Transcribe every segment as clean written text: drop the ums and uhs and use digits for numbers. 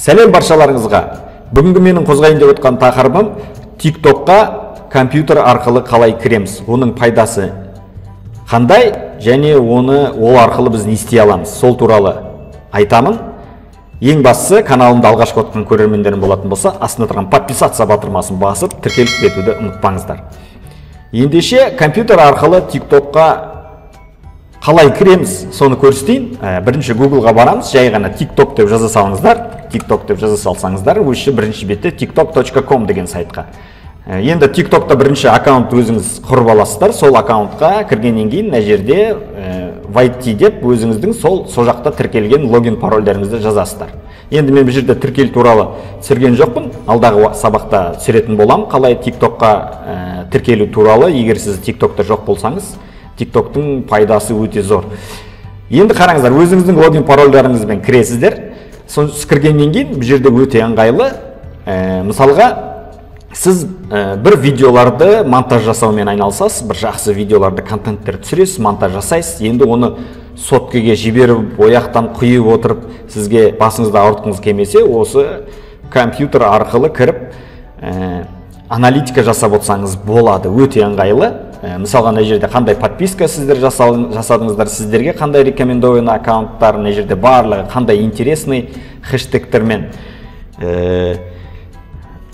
Сәлем баршаларыңызға. Бүгінгі менің қозғайын деп отқан тақырыбым TikTokқа компьютер арқылы қалай кіреміз, оның пайдасы қандай және оны ол арқылы біз не істей аламыз, сол туралы айтамын. Ең бастысы, каналымды алғашқы отқан көрермендерім болатын болса, астына тұрған подписаться батырмасын басып, тіркеліп кетуді ұмытпаңыздар. Ендеше компьютер арқылы TikTokқа қалай кіреміз, соны көрсетейін. Бірінші Google-ға барамыз, жай ғана TikTok деп жаза салыңыздар. TikTok деп жаза салсаңыздар, өші бірінші бетте tiktok.com деген сайтқа. Енді TikTok'та бірінші аккаунт өзіңіз құрып аласыздар. Сол аккаунтқа кіргеннен кейін мына жерде YT деп өзіңіздің сол жақта тіркелген логин парольдеріңізді жазасыздар. Енді мен бұл жерде тіркел туралы түсірген жоқпын. Алдағы сабақта түсіретін болам. Қалай TikTokқа тіркелу туралы, егер сіз TikTok'та жоқ болсаңыз, TikTok'тың пайдасы өте зор. Енді қараңыздар, өзіңіздің логин парольдеріңізбен кіресіздер. Сонсыз кіргеннен кейін бұл жерде өте ыңғайлы. Мысалға, сіз бір видеоларды монтаж жасаумен айналысасыз, бір жақсы видеоларды, контенттер түсіресіз, монтаж жасайсыз. Енді оны соткаға жіберіп, ояқтан құйып отырып, сізге басыңызды ауыртқыңыз келмесе, осы компьютер арқылы кіріп, аналитика жасап отсаңыз болады, өте ыңғайлы. Мысалға, мына жерде қандай подписка сіздер жасадыңыздар, сіздерге қандай рекомендованный аккаунттар, мына жерде барлығы қандай интересный хэштегтермен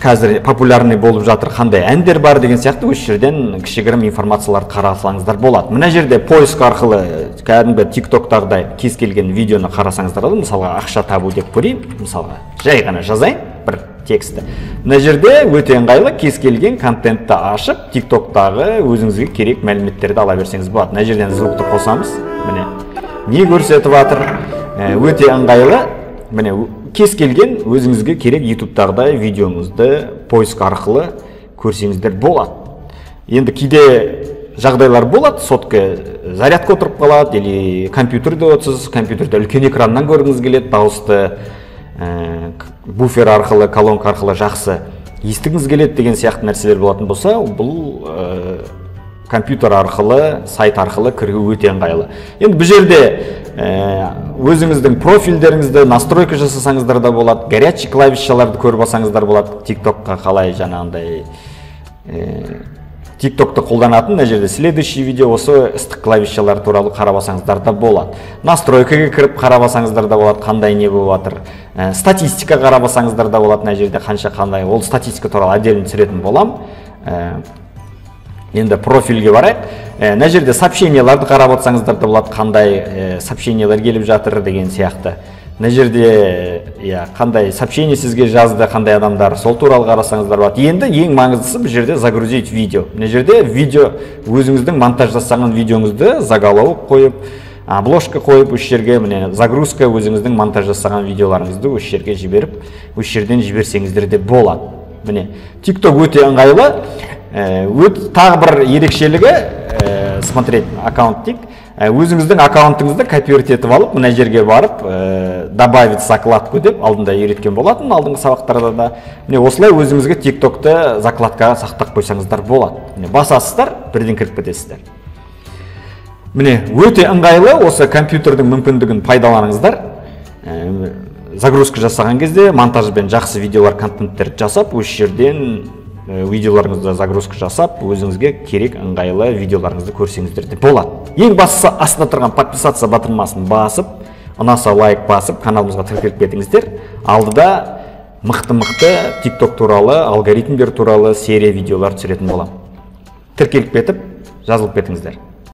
қазір популярный болып жатыр, қандай әндер бар деген сияқты осы жерден кішігірім информацияларды қарасаңыздар болады. Мына жерде поиск арқылы кәдімгі TikTok-тағыдай кез келген видеоны қарасаңыздар болады. Мысалға, ақша табу деп көрейін. Мысалға, жай ғана жазайын бір тексті. Мына жерде өте ыңғайлы, кез келген контентті ашып, TikTok-тағы өзіңізге керек мәліметтерді ала берсеңіз болады. Мына жерден звукты қосамыз. Міне, не көрсетіп жатыр? Өте ыңғайлы. Міне, кез келген өзіңізге керек YouTube-тағыдай видеоңызды поиск арқылы көрсеңіздер болады. Енді кейде жағдайлар болады, сотқа зарядка отырып қалады, или компьютерде отырсыз, компьютерде үлкен экраннан көргіңіз келеді, дауысты буфер арқылы, колонка арқылы жақсы естігіңіз келеді деген сияқты нәрселер болатын болса, бұл компьютер арқылы, сайт арқылы кіру өте ыңғайлы. Енді бұл жерде өзіңіздің профильдеріңізді настройка жасасаңыздар да болады, горячий клавишаларды көріп алсаңыздар болады. TikTok'қа қалай жаңағындай TikTok'ты қолданатын, мына жерде следующий видео осы ыстық клавишалар туралы қарап алсаңыздар да болады. Настройкаға кіріп қарап алсаңыздар да болады, қандай не болып жатыр. Статистика қарап алсаңыздар да болады, мына жерде қанша қандай, ол статистика туралы отдельно түсіретін болам. Енді профильге барайық. Мына жерде сообщенияларды қарап отсаңыздар да болады, қандай сообщениялар келіп жатыр деген сияқты. Мына жерде қандай сообщение сізге жазды, қандай адамдар, сол туралы қарасаңыздар болады. Енді ең маңыздысы бұл жерде загрузить видео. Мына жерде видео, өзіңіздің монтаж жасаған видеоңызды заголовок қойып, обложка қойып, осы жерге міне загрузка, өзіңіздің монтаж жасаған видеоларыңызды осы жерге жіберіп, осы жерден жіберсеңіздер де болады. Міне, TikTok өте ыңғайлы. Тағы бір ерекшелігі, смотреть аккаунт дейік, өзіңіздің аккаунтыңызды копировать етіп алып, мына жерге барып, добавить закладку деп алдында үйреткен болатын, алдыңғы сабақтарда да. Міне, осылай өзіңізге TikTok'ты закладкаға сақтап қойсаңыздар болады. Міне, басасыздар, бірден кіріп кетесіздер. Міне, өте ыңғайлы, осы компьютердің мүмкіндігін пайдаланыңыздар. Загрузка жасаған кезде монтажбен жақсы видеолар, контенттер жасап, осы жерден видеоларыңызды загрузка жасап, өзіңізге керек ыңғайлы видеоларыңызды көрсеңіздер де болады. Ең бастысы, астына тұрған подписаться батырмасын басып, ұнаса лайк басып, каналымызға тіркеліп кетіңіздер. Алдыда мықты-мықты TikTok туралы, алгоритмдер туралы серия видеолар түсіретін болам. Тіркеліп кетіп, жазылып кетіңіздер.